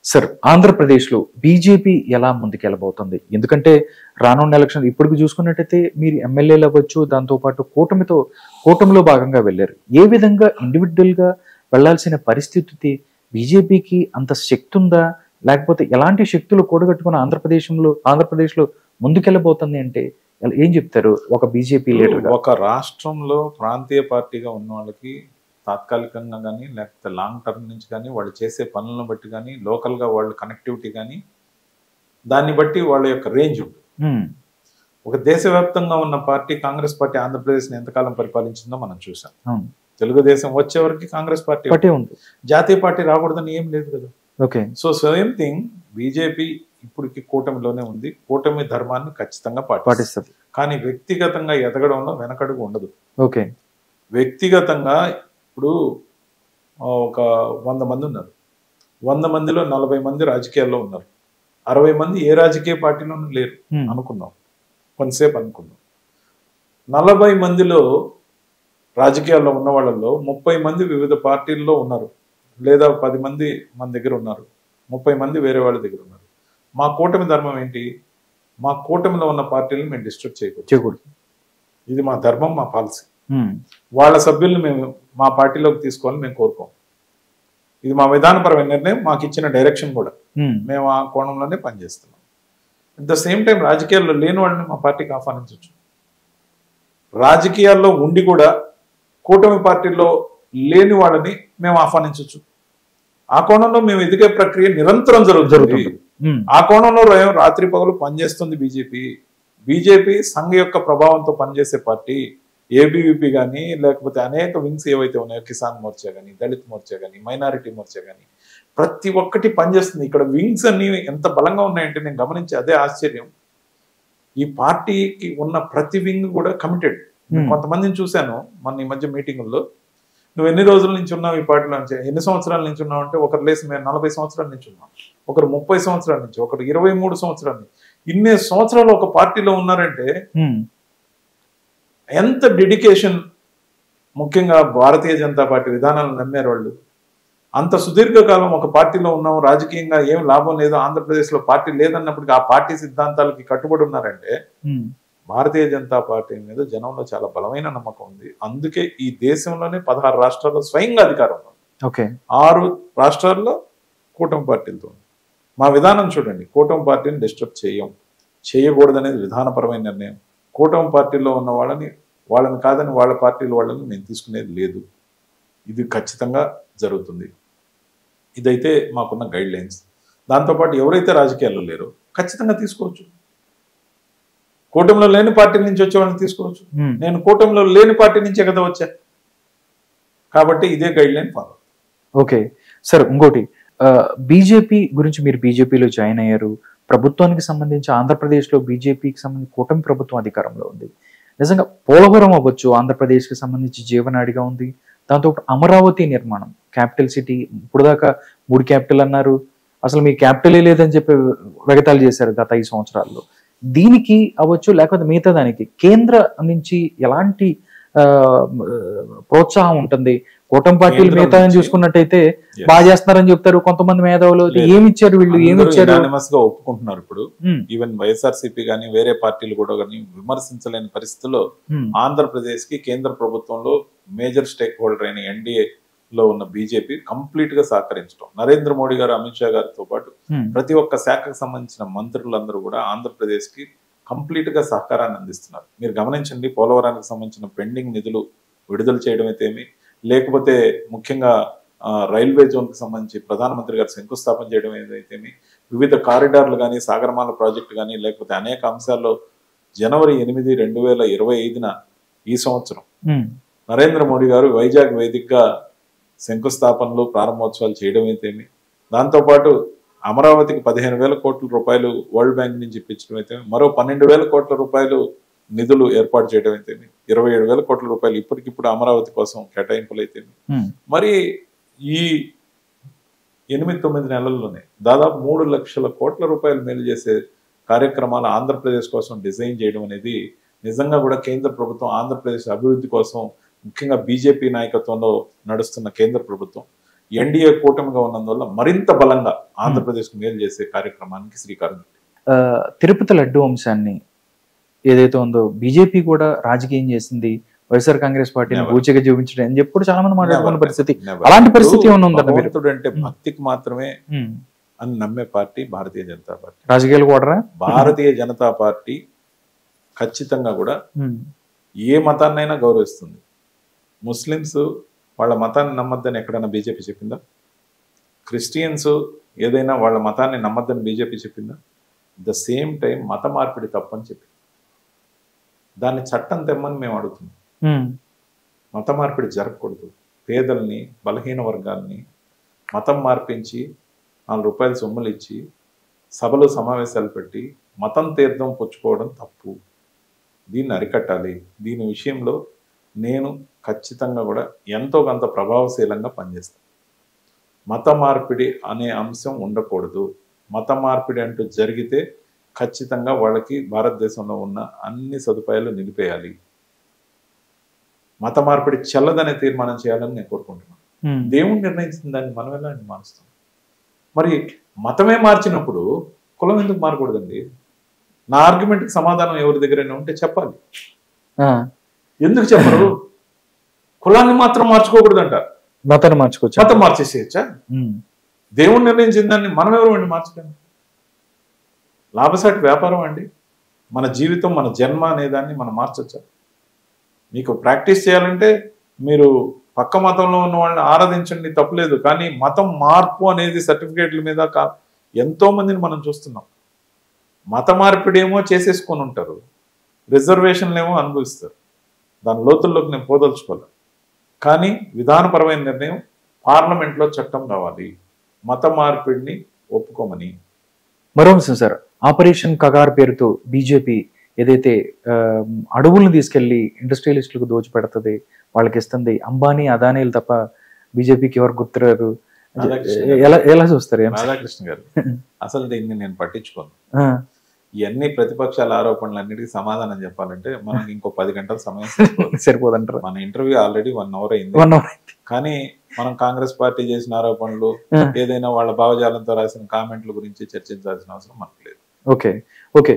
Sir ఆంధ్రప్రదేశ్లో BJP ఎలా ముందుకెళ్ళబోతుంది? ఎందుకంటే రానున్న ఎలక్షన్ ఇప్పటికి చూసుకున్నట్టయితే మీరు ఎమ్మెల్యేలు అవ్వచ్చు, దాంతోపాటు కూటమిలో భాగంగా వెళ్ళారు. ఏ విధంగా ఇండివిడ్యువల్‌గా వెళ్ళాల్సిన పరిస్థితి బీజేపీకి అంత శక్తి ఉందా? లేకపోతే ఎలాంటి శక్తులు కూడగట్టుకొని ఆంధ్రప్రదేశ్‌లో ముందుకెళ్ళబోతుంది అంటే ఏం చెప్తారు ఒక బీజేపీ లీడర్‌గా? ఒక రాష్ట్రంలో ప్రాంతీయ పార్టీగా ఉన్న వాళ్ళకి తాత్కాలికంగా కానీ లేకపోతే లాంగ్ టర్మ్ నుంచి కానీ వాళ్ళు చేసే పనులను బట్టి కానీ లోకల్గా వాళ్ళ కనెక్టివిటీ కానీ దాన్ని బట్టి వాళ్ళ యొక్క రేంజ్ ఉంటుంది. ఒక దేశవ్యాప్తంగా ఉన్న పార్టీ కాంగ్రెస్ పార్టీ ఆంధ్రప్రదేశ్ని ఎంతకాలం పరిపాలించిందో మనం చూసాం. తెలుగుదేశం వచ్చే వరకు కాంగ్రెస్ పార్టీ ఉంది, జాతీయ పార్టీ రాకూడదని ఏం లేదు కదా. Okay, so same thing BJP ఇప్పటికి కూటమిలోనే ఉంది. కూటమి ధర్మాన్ని ఖచ్చితంగా పాటిస్తుంది. కానీ వ్యక్తిగతంగా ఎదగడంలో వెనకడుగు ఉండదు. ఓకే, వ్యక్తిగతంగా ఇప్పుడు ఒక 100 మంది ఉన్నారు. 100 మందిలో 40 మంది రాజకీయాల్లో ఉన్నారు. 60 మంది ఏ రాజకీయ పార్టీలోనూ లేరు అనుకుందాం, కొంతసేపు అనుకుందాం. 40 మందిలో రాజకీయాల్లో ఉన్న వాళ్ళల్లో 30 మంది వివిధ పార్టీల్లో ఉన్నారు, లేదా 10 మంది మన దగ్గర ఉన్నారు, 30 మంది వేరే వాళ్ళ దగ్గర ఉన్నారు. మా కూటమి ధర్మం ఏంటి? మా కూటమిలో ఉన్న పార్టీలను మేము డిస్ట్రక్ట్ చేయకూడదు. ఇది మా ధర్మం, మా పాలసీ. వాళ్ళ సభ్యుల్ని మేము మా పార్టీలోకి తీసుకోవాలని మేము కోరుకోం. ఇది మా విధానపరమైన నిర్ణయం, మాకు ఇచ్చిన డైరెక్షన్ కూడా. మేము ఆ కోణంలోనే పనిచేస్తున్నాం. అట్ ద సేమ్ టైం రాజకీయాల్లో లేని వాళ్ళని మా పార్టీకి ఆహ్వానించవచ్చు. రాజకీయాల్లో ఉండి కూడా కూటమి పార్టీలో లేని వాళ్ళని మేము ఆహ్వానించవచ్చు. ఆ కోణంలో మేము ఎదిగే ప్రక్రియ నిరంతరం జరుగుతుంది. ఆ కోణంలో రాత్రి పగలు పనిచేస్తుంది బీజేపీ సంఘ యొక్క ప్రభావంతో పనిచేసే పార్టీ. ఏబీవీపీ కానీ లేకపోతే అనేక వింగ్స్ ఏవైతే ఉన్నాయో, కిసాన్ మోర్చా కానీ, దళిత్ మోర్చా కానీ, మైనారిటీ మోర్చా కానీ, ప్రతి ఒక్కటి పనిచేస్తుంది. ఇక్కడ వింగ్స్ అన్ని ఎంత బలంగా ఉన్నాయంటే నేను గమనించి అదే ఆశ్చర్యం. ఈ పార్టీకి ఉన్న ప్రతి వింగ్ కూడా కమిటెడ్. కొంతమందిని చూశాను మొన్న ఈ మధ్య మీటింగుల్లో. నువ్వు ఎన్ని రోజుల నుంచి ఉన్నావు ఈ పార్టీలో నుంచి, ఎన్ని సంవత్సరాల నుంచి ఉన్నావు అంటే, ఒకరు లేసి మేము 40 సంవత్సరాల నుంచి ఉన్నాం, ఒకరు 30 సంవత్సరాల నుంచి, ఒకరు 23 సంవత్సరాల నుంచి. ఇన్ని సంవత్సరాలు ఒక పార్టీలో ఉన్నారంటే ఎంత డెడికేషన్. ముఖ్యంగా భారతీయ జనతా పార్టీ విధానాలను నమ్మారు వాళ్ళు. అంత సుదీర్ఘకాలం ఒక పార్టీలో ఉన్నాం, రాజకీయంగా ఏం లాభం లేదు, ఆంధ్రప్రదేశ్లో పార్టీ లేదన్నప్పటికీ ఆ పార్టీ సిద్ధాంతాలకి కట్టుబడి ఉన్నారంటే భారతీయ జనతా పార్టీ మీద జనంలో చాలా బలమైన నమ్మకం ఉంది. అందుకే ఈ దేశంలోనే 16 రాష్ట్రాల్లో స్వయంగా అధికారం ఉంది. 6 రాష్ట్రాల్లో కూటమి పార్టీలతో ఉంది. మా విధానం చూడండి, కూటమి పార్టీని డిస్టర్బ్ చేయకూడదనేది విధానపరమైన నిర్ణయం. కూటమి పార్టీలో ఉన్న వాళ్ళని కాదని వాళ్ళ పార్టీల వాళ్ళని మేము తీసుకునేది లేదు. ఇది ఖచ్చితంగా జరుగుతుంది. ఇదైతే మాకున్న గైడ్ లైన్స్. దాంతోపాటు ఎవరైతే రాజకీయాల్లో లేరో ఖచ్చితంగా తీసుకోవచ్చు. కూటమిలో లేని పార్టీ నుంచి వచ్చే వాళ్ళని తీసుకోవచ్చు. నేను కూటమిలో లేని పార్టీ నుంచే కదా వచ్చా, కాబట్టి ఇదే guide line follow. Okay sir, ఇంకోటి బీజేపీ గురించి, మీరు బీజేపీలో జాయిన్ అయ్యారు. ప్రభుత్వానికి సంబంధించి ఆంధ్రప్రదేశ్లో బీజేపీకి సంబంధించి కూటమి ప్రభుత్వం అధికారంలో ఉంది. నిజంగా పోలవరం అవ్వచ్చు ఆంధ్రప్రదేశ్కి సంబంధించి జీవనాడిగా ఉంది. దాంతో అమరావతి నిర్మాణం, క్యాపిటల్ సిటీ, ఇప్పుడు దాకా 3 క్యాపిటల్ అన్నారు, అసలు మీ క్యాపిటలే లేదని చెప్పి వెగతాలు చేశారు గత 5 సంవత్సరాల్లో. దీనికి అవ్వచ్చు లేకపోతే మిగతా దానికి కేంద్ర నుంచి ఎలాంటి ప్రోత్సాహం ఉంటుంది? కూటమి పార్టీలు మిగతా చూసుకున్నట్టయితే బాగా చేస్తున్నారని చెప్తారు కొంతమంది మేధావులు. ఏమిచ్చారు వీళ్ళు, ఏమిచ్చారు ఒప్పుకుంటున్నారు. ఇప్పుడు ఈవెన్ వైఎస్ఆర్సీపీ కానీ వేరే పార్టీలు కూడా కానీ విమర్శించలేని పరిస్థితుల్లో ఆంధ్రప్రదేశ్ కి కేంద్ర ప్రభుత్వంలో మేజర్ స్టేక్ హోల్డర్ అయిన ఎన్డీఏ లో ఉన్న బీజేపీ కంప్లీట్ గా సహకరించడం, నరేంద్ర మోడీ గారు, అమిత్ షా గారితో పాటు ప్రతి ఒక్క శాఖకు సంబంధించిన మంత్రులందరూ కూడా ఆంధ్రప్రదేశ్ కి కంప్లీట్ గా సహకారాన్ని అందిస్తున్నారు. మీరు గమనించండి, పోలవరానికి సంబంధించిన పెండింగ్ నిధులు విడుదల చేయడం అయితేమి, లేకపోతే ముఖ్యంగా రైల్వే జోన్ కి సంబంధించి ప్రధానమంత్రి గారు శంకుస్థాపన చేయడం ఏదైతేమి, వివిధ కారిడార్లు కానీ, సాగరమాల ప్రాజెక్టు కానీ, లేకపోతే అనేక అంశాల్లో జనవరి 8, 2025 ఈ సంవత్సరం నరేంద్ర మోడీ గారు వైజాగ్ వేదికగా శంకుస్థాపనలు, ప్రారంభోత్సవాలు చేయడం అయితేమి, దాంతోపాటు అమరావతికి 15,000 కోట్ల రూపాయలు వరల్డ్ బ్యాంక్ నుంచి ఇప్పించడం అయితే, మరో 12,000 కోట్ల రూపాయలు నిధులు ఏర్పాటు చేయడం అయితే, 27,000 కోట్ల రూపాయలు ఇప్పటికిప్పుడు అమరావతి కోసం కేటాయింపులు అయితే, మరి ఈ 8-9 నెలల్లోనే దాదాపు 3 లక్షల కోట్ల రూపాయలు మేలు చేసే కార్యక్రమాలు ఆంధ్రప్రదేశ్ కోసం డిజైన్ చేయడం అనేది నిజంగా కూడా కేంద్ర ప్రభుత్వం ఆంధ్రప్రదేశ్ అభివృద్ధి కోసం, ముఖ్యంగా బీజేపీ నాయకత్వంలో నడుస్తున్న కేంద్ర ప్రభుత్వం ఎన్డీఏ కూటమిగా ఉన్నందువల్ల మరింత బలంగా ఆంధ్రప్రదేశ్ మేలు చేసే కార్యక్రమానికి శ్రీకారం చుట్టింది. తిరుపతి లడ్డు అంశాన్ని ఏదైతే ఉందో బీజేపీ కూడా రాజకీయం చేసింది, వైఎస్ఆర్ కాంగ్రెస్ పార్టీని పూచిగా చూపించడం అని చెప్పి కూడా చాలా మంది మాట్లాడుకున్న పరిస్థితి. అలాంటి పరిస్థితి ఏమైనా ఉందా? భగవంతుడు అంటే భక్తికి మాత్రమే అని నమ్మే పార్టీ భారతీయ జనతా పార్టీ. రాజకీయాలు కూడా భారతీయ జనతా పార్టీ ఖచ్చితంగా కూడా ఏ మతాన్నైనా గౌరవిస్తుంది. ముస్లిమ్స్ వాళ్ళ మతాన్ని నమ్మద్దని ఎక్కడైనా బీజేపీ చెప్పిందా? క్రిస్టియన్స్ ఏదైనా వాళ్ళ మతాన్ని నమ్మద్దని బీజేపీ చెప్పిందా? ద సేమ్ టైం మత మార్పిడి తప్పని చెప్పింది. దాన్ని చట్టం తెమ్మని మేము అడుగుతున్నాం. మత మార్పిడి జరగకూడదు. పేదల్ని, బలహీన వర్గాల్ని మతం మార్పించి 4 రూపాయల సొమ్ములు ఇచ్చి సభలు సమావేశాలు పెట్టి మతం తీర్థం పుచ్చుకోవడం తప్పు. దీన్ని అరికట్టాలి. దీని విషయంలో నేను ఖచ్చితంగా కూడా ఎంతో కొంత ప్రభావశీలంగా పనిచేస్తాను. మత మార్పిడి అనే అంశం ఉండకూడదు. మత మార్పిడి అంటూ జరిగితే ఖచ్చితంగా వాళ్ళకి భారతదేశంలో ఉన్న అన్ని సదుపాయాలు నిలిపేయాలి. మత మార్పిడి చెల్లదనే తీర్మానం చేయాలని నేను కోరుకుంటున్నాను. దేవుడు నిర్ణయించిన దాన్ని మనం ఎలా మారుస్తాం? మరి మతమే మార్చినప్పుడు కులం ఎందుకు మారకూడదండి? నా ఆర్గ్యుమెంట్కి సమాధానం ఎవరి దగ్గరైనా ఉంటే చెప్పాలి. ఎందుకు చెప్పరు? కులాన్ని మాత్రం మార్చుకోకూడదు అంటారు, మతాన్ని మార్చుకోవచ్చు. మతం మార్చేసేయచ్చా? దేవుడు నిర్ణయించిన దాన్ని మనం ఎవరు అండి మార్చుకోండి? లాభసాటి వ్యాపారం అండి. మన జీవితం, మన జన్మ అనేదాన్ని మనం మార్చొచ్చా? మీకు ప్రాక్టీస్ చేయాలంటే మీరు పక్క మతంలో ఉన్న వాళ్ళని ఆరాధించండి, తప్పులేదు. కానీ మతం మార్పు అనేది సర్టిఫికేట్ల మీద ఎంతో మందిని మనం చూస్తున్నాం. మత మార్పిడి ఏమో చేసేసుకొని ఉంటారు, రిజర్వేషన్లు ఏమో అనుభవిస్తారు. దాని లోతుల్లోకి నేను పోదలుచుకోవాలి. కానీ విధానపరమైన నిర్ణయం పార్లమెంట్లో చట్టం రావాలి మత మార్పిడిని ఒప్పుకోమని. మరో అంశం సార్, ఆపరేషన్ కగార్ పేరుతో బీజేపీ ఏదైతే అడవులను తీసుకెళ్లి ఇండస్ట్రియలిస్టులకు దోచిపెడుతుంది, వాళ్ళకి ఇస్తుంది. అంబానీ, అదానీలు తప్ప బీజేపీకి ఎవరు గుర్తురారు. ఎలా చూస్తారు రాధాకృష్ణ గారు? అసలు దీన్ని నేను పట్టించుకోను. ఇవన్నీ ప్రతిపక్షాల ఆరోపణలన్నిటికీ సమాధానం చెప్పాలంటే మనకి ఇంకో 10 గంటల సమయం సరిపోదంటారు. మన ఇంటర్వ్యూ ఆల్రెడీ 1 అవర్ అయింది. కానీ మనం కాంగ్రెస్ పార్టీ చేసిన ఆరోపణలు, ఏదైనా వాళ్ళ భావజాలంతో రాసిన కామెంట్ల గురించి చర్చించాల్సిన అవసరం మనకు లేదు. Okay okay